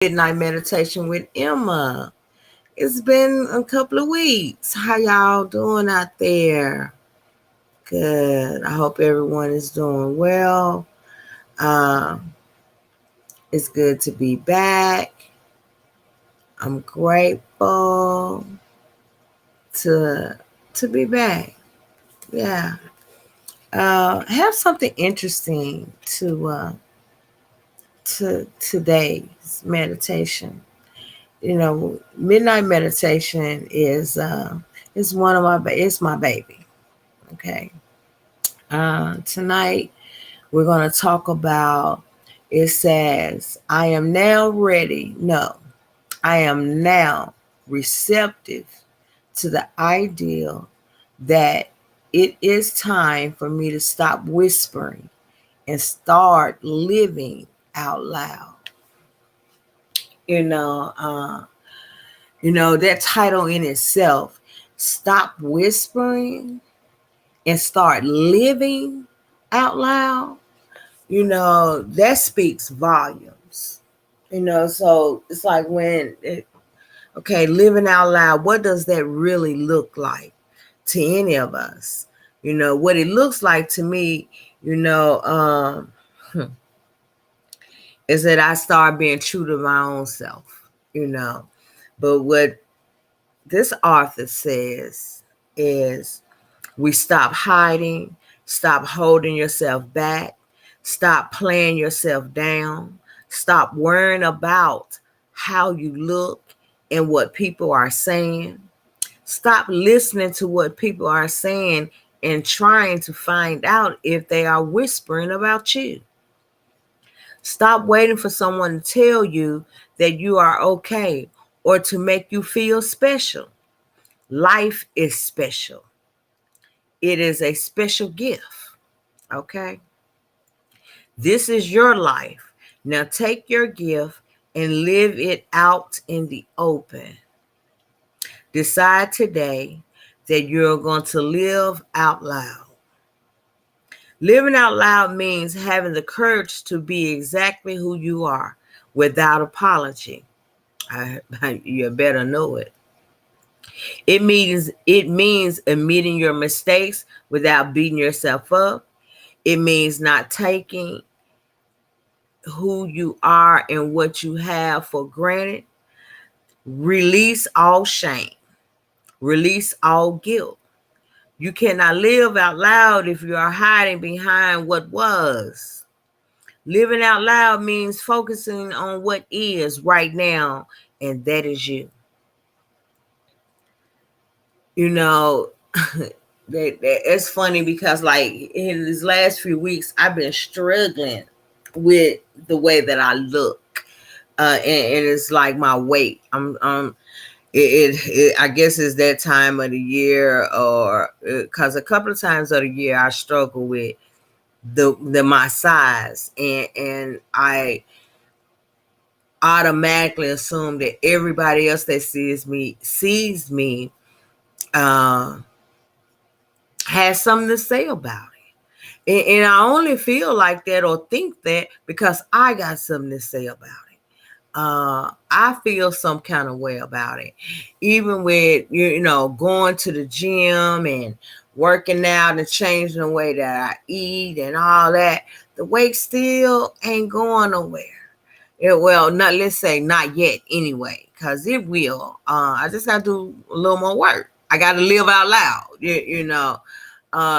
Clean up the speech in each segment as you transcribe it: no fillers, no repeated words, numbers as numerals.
Midnight Meditation with Emma. It's been a couple of weeks. How y'all doing out there? Good. I hope everyone is doing well. Um, it's good to be back. I'm grateful to be back. Yeah. I have something interesting to today's meditation. Midnight meditation is one of it's my baby. Okay. Tonight we're going to talk about. It says, "I am now ready." No, I am now receptive to the idea that it is time for me to stop whispering and start living out loud. You know, uh, that title in itself, "Stop Whispering and Start Living Out Loud," that speaks volumes. So it's like living out loud, what does that really look like to any of us? What it looks like to me, you know, um, is that I start being true to my own self, But what this author says is we stop hiding, stop holding yourself back, stop playing yourself down, stop worrying about how you look and what people are saying. Stop listening to what people are saying and trying to find out if they are whispering about you. Stop waiting for someone to tell you that you are okay or to make you feel special. Life is special. It is a special gift. Okay? This is your life. Now take your gift and live it out in the open. Decide today that you're going to live out loud. Living out loud means having the courage to be exactly who you are without apology. You better know it. It means admitting your mistakes without beating yourself up. It means not taking who you are and what you have for granted. Release all shame. Release all guilt. You cannot live out loud if you are hiding behind what was. Living out loud means focusing on what is right now, and that is you. You know, it's funny because, like, in these last few weeks, I've been struggling with the way that I look. And it's like my weight. I guess it's that time of the year, or because a couple of times of the year I struggle with the my size, and I automatically assume that everybody else that sees me uh, has something to say about it, and I only feel like that or think that because I got something to say about it. I feel some kind of way about it. Even with, going to the gym and working out and changing the way that I eat and all that, the weight still ain't going nowhere. Well, not, let's say not yet anyway, because it will. I just got to do a little more work. I got to live out loud,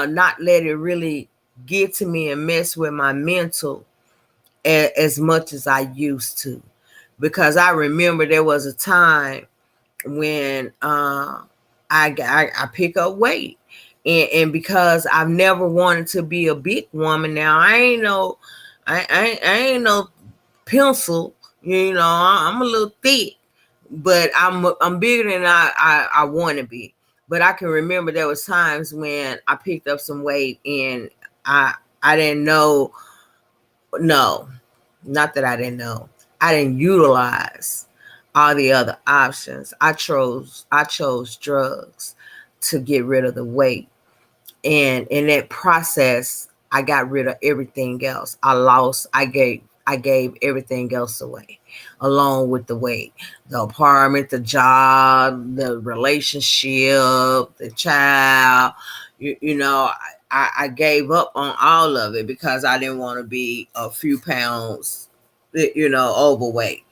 not let it really get to me and mess with my mental as much as I used to, because I remember there was a time when I pick up weight, and because I've never wanted to be a big woman. Now I ain't no pencil, I'm a little thick, but I'm bigger than I want to be. But I can remember there was times when I picked up some weight and I didn't know. No, not that I didn't know. I didn't utilize all the other options. I chose drugs to get rid of the weight. And in that process, I got rid of everything else. I I gave everything else away, along with the weight, the apartment, the job, the relationship, the child. You know, I gave up on all of it because I didn't want to be a few pounds, overweight.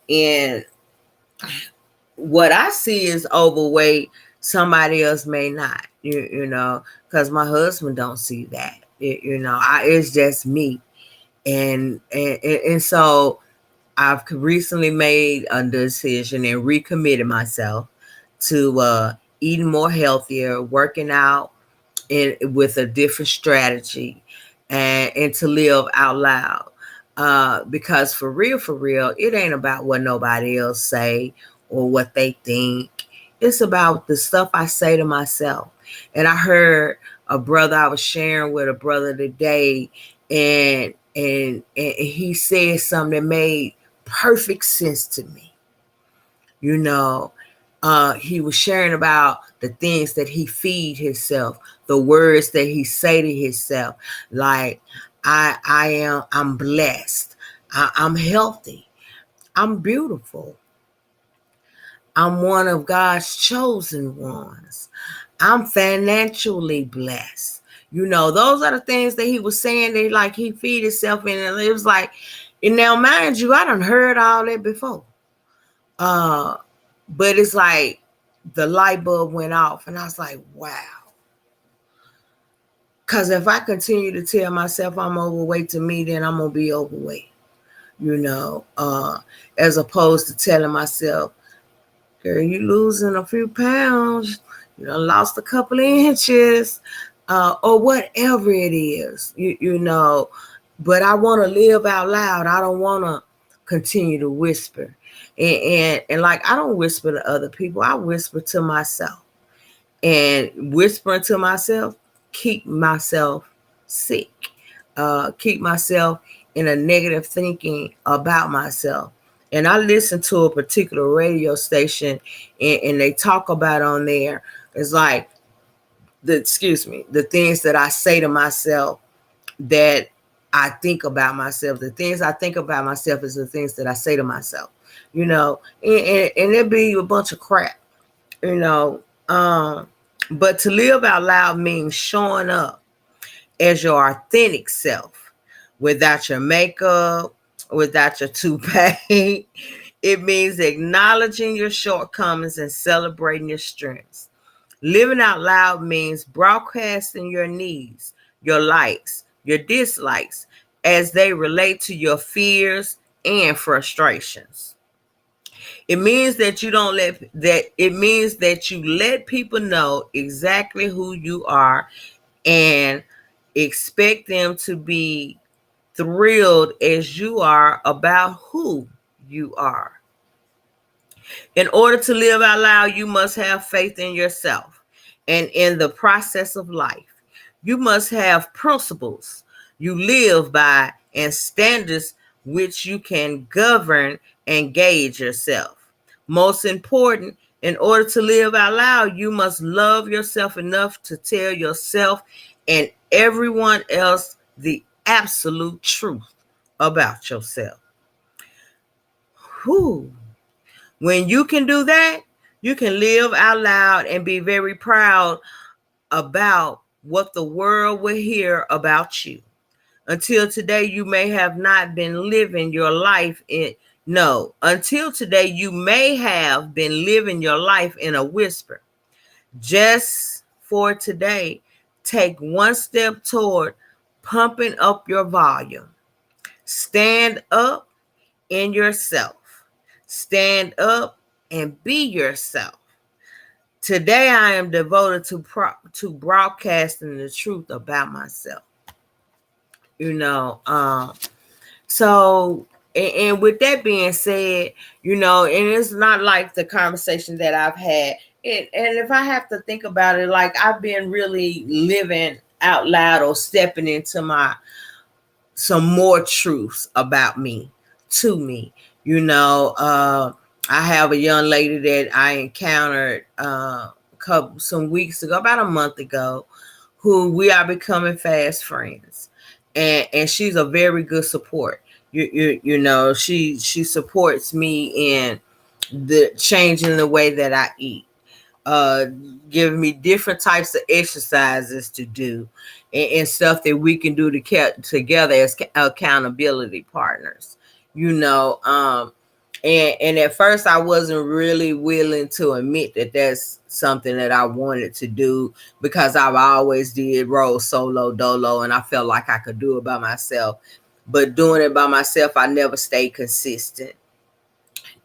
And what I see is overweight. Somebody else may not, because my husband don't see that. It's just me, and so I've recently made a decision and recommitted myself to eating more healthier, working out, and with a different strategy, and to live out loud. Because for real, it ain't about what nobody else say or what they think. It's about the stuff I say to myself. And I heard a brother, I was sharing with a brother today, and he said something that made perfect sense to me. You know, he was sharing about the things that he feed himself, the words that he say to himself, like I'm blessed, I'm healthy, I'm beautiful, I'm one of God's chosen ones, I'm financially blessed. Those are the things that he was saying that like he feed himself in, and it was like, and now mind you, I done heard all that before. But it's like the light bulb went off, and I was like, wow. Because if I continue to tell myself I'm overweight, to me, then I'm going to be overweight, as opposed to telling myself, girl, you losing a few pounds, lost a couple of inches, or whatever it is, but I want to live out loud. I don't want to continue to whisper. And like, I don't whisper to other people. I whisper to myself. And whispering to myself, keep myself sick, keep myself in a negative thinking about myself. And I listen to a particular radio station, and they talk about on there, it's like, the things that I say to myself, that I think about myself. The things I think about myself is the things that I say to myself, and it be a bunch of crap, you know. But to live out loud means showing up as your authentic self, without your makeup, without your toupee. It means acknowledging your shortcomings and celebrating your strengths. Living out loud means broadcasting your needs, your likes, your dislikes, as they relate to your fears and frustrations. It means that you don't let that it means that you let people know exactly who you are, and expect them to be thrilled as you are about who you are. In order to live out loud, you must have faith in yourself and in the process of life. You must have principles you live by and standards which you can govern and gauge yourself. Most important, in order to live out loud, you must love yourself enough to tell yourself and everyone else the absolute truth about yourself. Whew. When you can do that, you can live out loud and be very proud about what the world will hear about you. Until today, you may have not been living your life in, no, until today, you may have been living your life in a whisper. Just for today, take one step toward pumping up your volume. Stand up in yourself. Stand up and be yourself. Today, I am devoted to broadcasting the truth about myself. So, and with that being said, and it's not like the conversation that I've had. And if I have to think about it, like, I've been really living out loud or stepping into some more truths about me, to me. I have a young lady that I encountered some weeks ago, about a month ago, who we are becoming fast friends. And she's a very good support. You know, she supports me in the changing the way that I eat, uh giving me different types of exercises to do, and stuff that we can do together as accountability partners, you know. And at first I wasn't really willing to admit that that's something that I wanted to do, because I've always did roll solo dolo and I felt like I could do it by myself. But doing it by myself, I never stayed consistent.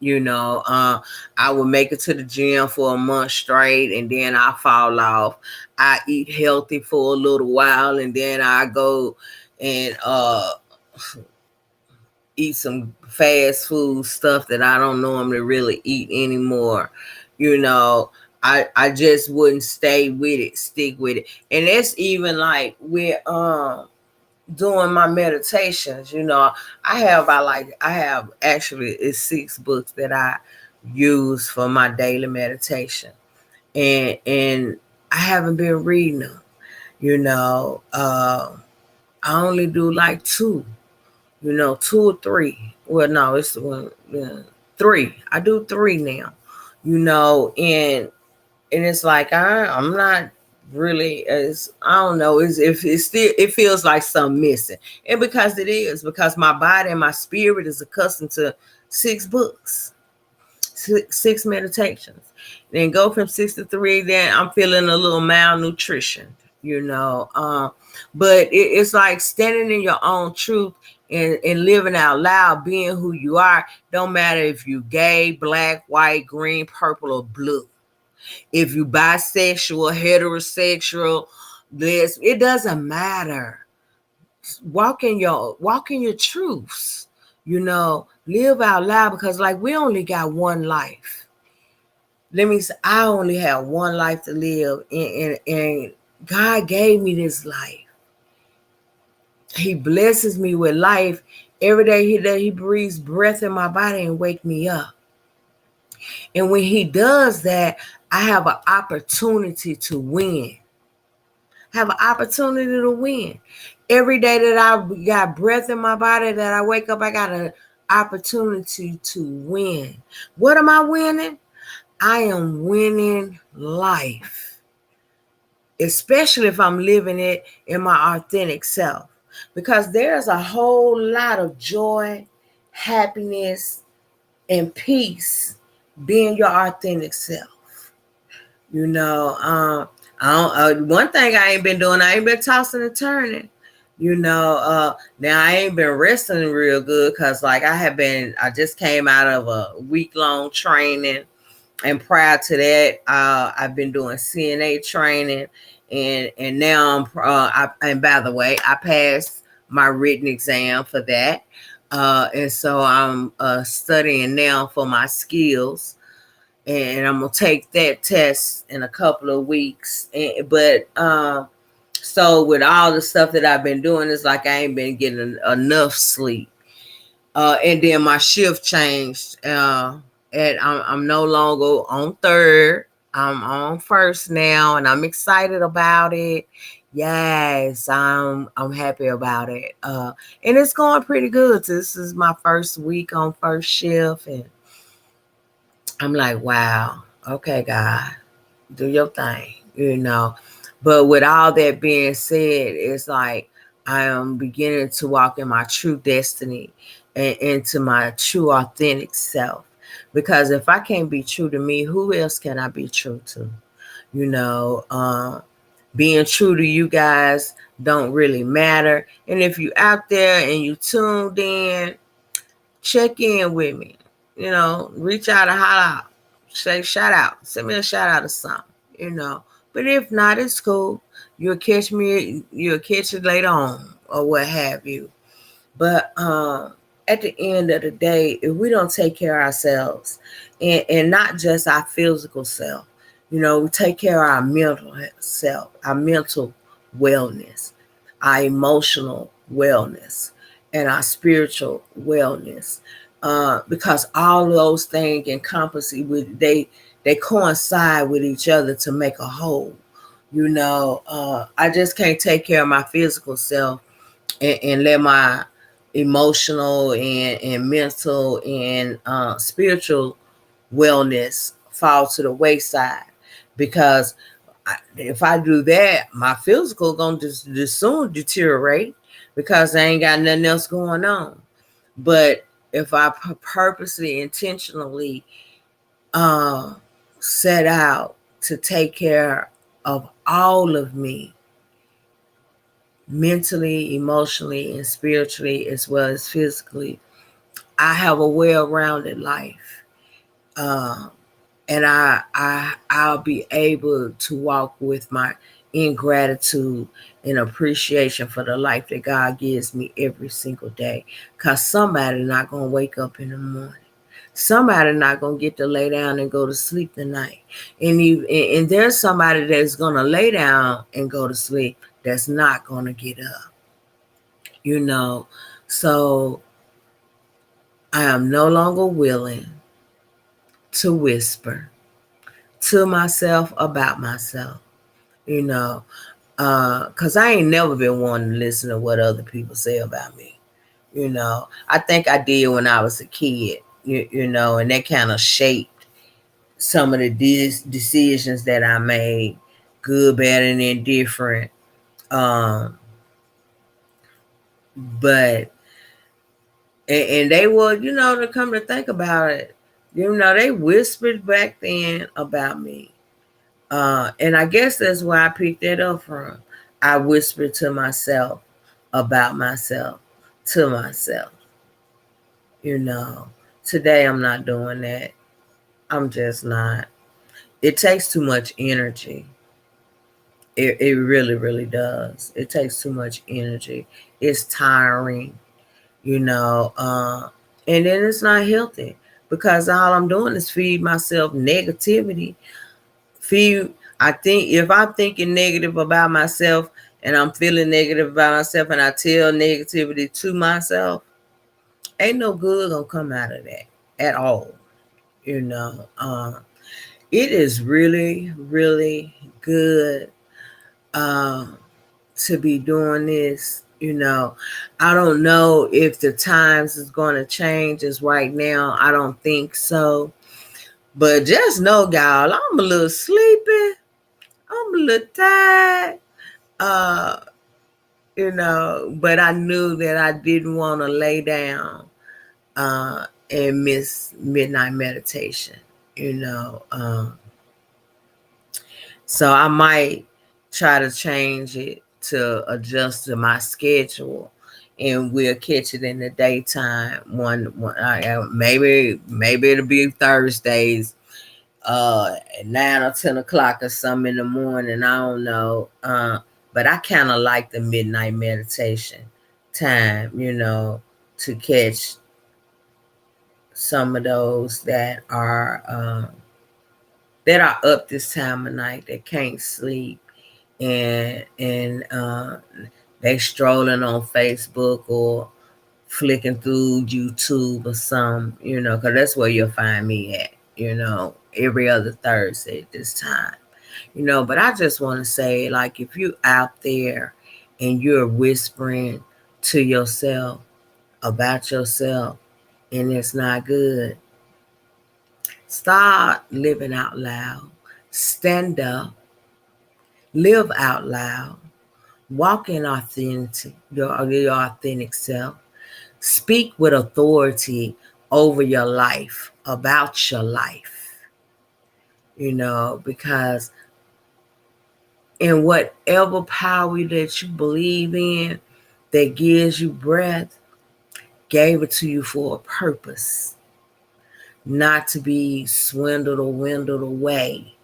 You know, I would make it to the gym for a month straight and then I fall off. I eat healthy for a little while and then I go and eat some fast food stuff that I don't normally really eat anymore. You know, I just wouldn't stay with it, stick with it. And that's even like with doing my meditations. You know, I have actually it's 6 books that I use for my daily meditation. And I haven't been reading them. You know, I only do like 2, you know, 2 or 3. Well, no, it's one, 3. I do 3 now. You know, and it's like I'm not really as, I don't know, is if it's still, it feels like something missing. And because it is, because my body and my spirit is accustomed to 6 books, 6 meditations. Then go from 6 to 3, then I'm feeling a little malnutrition, you know. But it's like standing in your own truth and living out loud, being who you are. Don't matter if you gay, black, white, green, purple, or blue. If you bisexual, heterosexual, this, it doesn't matter. Walk in your truths. You know, live out loud, because like we only got one life. Let me say, I only have one life to live, and God gave me this life. He blesses me with life every day. He breathes breath in my body and wake me up. And when he does that, I have an opportunity to win. Have an opportunity to win. Every day that I got breath in my body, that I wake up, I got an opportunity to win. What am I winning? I am winning life, especially if I'm living it in my authentic self, because there's a whole lot of joy, happiness, and peace being your authentic self. You know, one thing I ain't been doing, I ain't been tossing and turning. You know, now I ain't been resting real good, because like I just came out of a week-long training. And prior to that, I've been doing CNA training, and now and by the way, I passed my written exam for that, and so I'm studying now for my skills, and I'm gonna take that test in a couple of weeks. But so with all the stuff that I've been doing, it's like I ain't been getting enough sleep, and then my shift changed. And I'm no longer on third. I'm on first now, and I'm excited about it. Yes, I'm happy about it. And it's going pretty good. This is my first week on first shift, and I'm like, wow, okay, God, do your thing, you know. But with all that being said, it's like I am beginning to walk in my true destiny and into my true authentic self. Because if I can't be true to me, who else can I be true to? You know, being true to you guys don't really matter. And if you out there and you tuned in, check in with me. You know, reach out and holler out. Say shout out. Send me a shout out or something, you know. But if not, it's cool. You'll catch it later on or what have you. But at the end of the day, if we don't take care of ourselves, and not just our physical self, you know, we take care of our mental self, our mental wellness, our emotional wellness, and our spiritual wellness, because all those things encompass with they coincide with each other to make a whole. You know, I just can't take care of my physical self and let my emotional and mental and spiritual wellness fall to the wayside, because if I do that, my physical gonna just soon deteriorate because I ain't got nothing else going on. But if I purposely, intentionally uh, set out to take care of all of me, mentally, emotionally, and spiritually, as well as physically, I have a well-rounded life. Uh, and I'll be able to walk with my ingratitude and appreciation for the life that God gives me every single day. Cause somebody not gonna wake up in the morning. Somebody not gonna get to lay down and go to sleep tonight. And there's somebody that's gonna lay down and go to sleep that's not gonna get up. You know, so I am no longer willing to whisper to myself about myself, you know, because I ain't never been one to listen to what other people say about me. You know, I think I did when I was a kid, you know, and that kind of shaped some of the decisions that I made, good, bad, and indifferent. Um, but, and they were, you know, to come to think about it, you know, they whispered back then about me. And I guess that's where I picked that up from. I whispered to myself about myself, to myself. You know, today I'm not doing that. I'm just not. It takes too much energy. It really, really does. It takes too much energy. It's tiring, you know, and then it's not healthy because all I'm doing is feed myself negativity. Feed, I think if I'm thinking negative about myself and I'm feeling negative about myself and I tell negativity to myself, ain't no good gonna come out of that at all. You know, it is really, really good um, to be doing this. You know, I don't know if the times is going to change as right now. I don't think so. But just know, y'all, I'm a little sleepy. I'm a little tired. Uh, you know, but I knew that I didn't want to lay down and miss midnight meditation, you know. So I might try to change it to adjust to my schedule, and we'll catch it in the daytime. Maybe it'll be Thursdays, at 9 or 10 o'clock or something in the morning. I don't know. But I kind of like the midnight meditation time, you know, to catch some of those that are up this time of night that can't sleep, and they strolling on Facebook or flicking through YouTube or some, you know, because that's where you'll find me at, you know, every other Thursday at this time, you know. But I just want to say, like, if you out there and you're whispering to yourself about yourself and it's not good, start living out loud, stand up, live out loud, walk in authentic, your authentic self, speak with authority over your life, about your life, you know, because in whatever power that you believe in that gives you breath, gave it to you for a purpose, not to be swindled or windled away.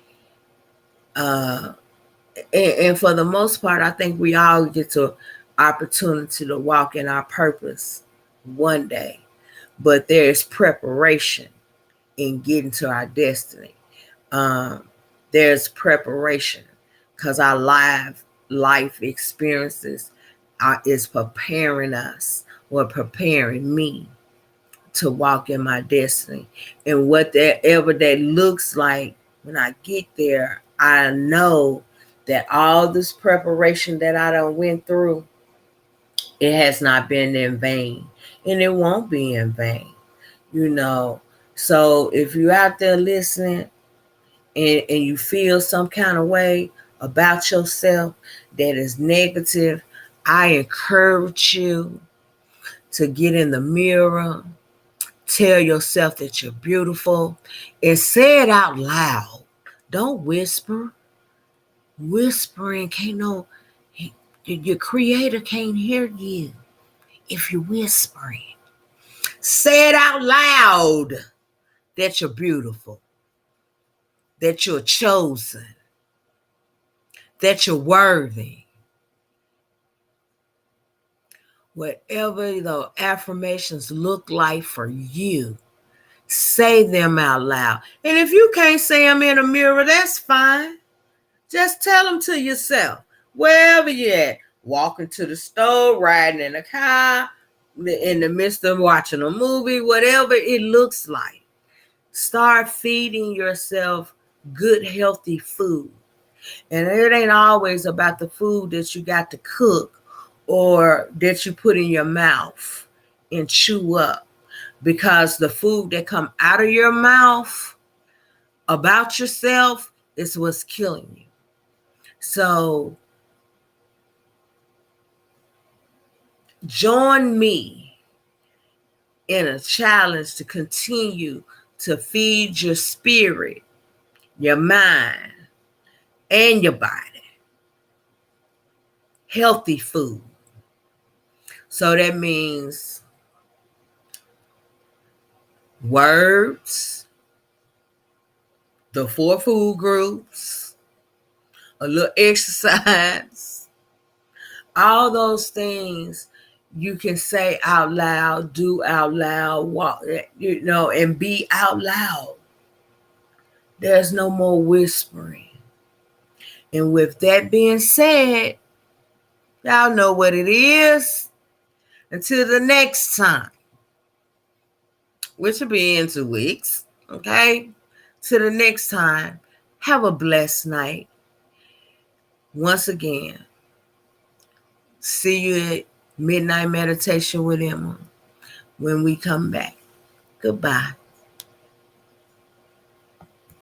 Uh, and for the most part, I think we all get to opportunity to walk in our purpose one day, but there is preparation in getting to our destiny. Um, there's preparation because our life experiences is preparing us or preparing me to walk in my destiny. And whatever that looks like when I get there, I know that all this preparation that I done went through It has not been in vain, and it won't be in vain, you know. So if you're out there listening and you feel some kind of way about yourself that is negative, I encourage you to get in the mirror, tell yourself that you're beautiful, and say it out loud. Don't whisper. Whispering can't no, your creator can't hear you if you're whispering. Say it out loud that you're beautiful, that you're chosen, that you're worthy. Whatever the affirmations look like for you, say them out loud. And if you can't say them in a mirror, that's fine. Just tell them to yourself, wherever you're at. Walking to the store, riding in a car, in the midst of watching a movie, whatever it looks like. Start feeding yourself good, healthy food. And it ain't always about the food that you got to cook or that you put in your mouth and chew up. Because the food that come out of your mouth about yourself is what's killing you. So join me in a challenge to continue to feed your spirit, your mind, and your body healthy food. So that means words, the 4 food groups, a little exercise, all those things you can say out loud, do out loud, walk, and be out loud. There's no more whispering. And with that being said, y'all know what it is. Until the next time, which will be in 2 weeks, okay? Till the next time, have a blessed night. Once again, see you at Midnight Meditation with Emma when we come back. Goodbye.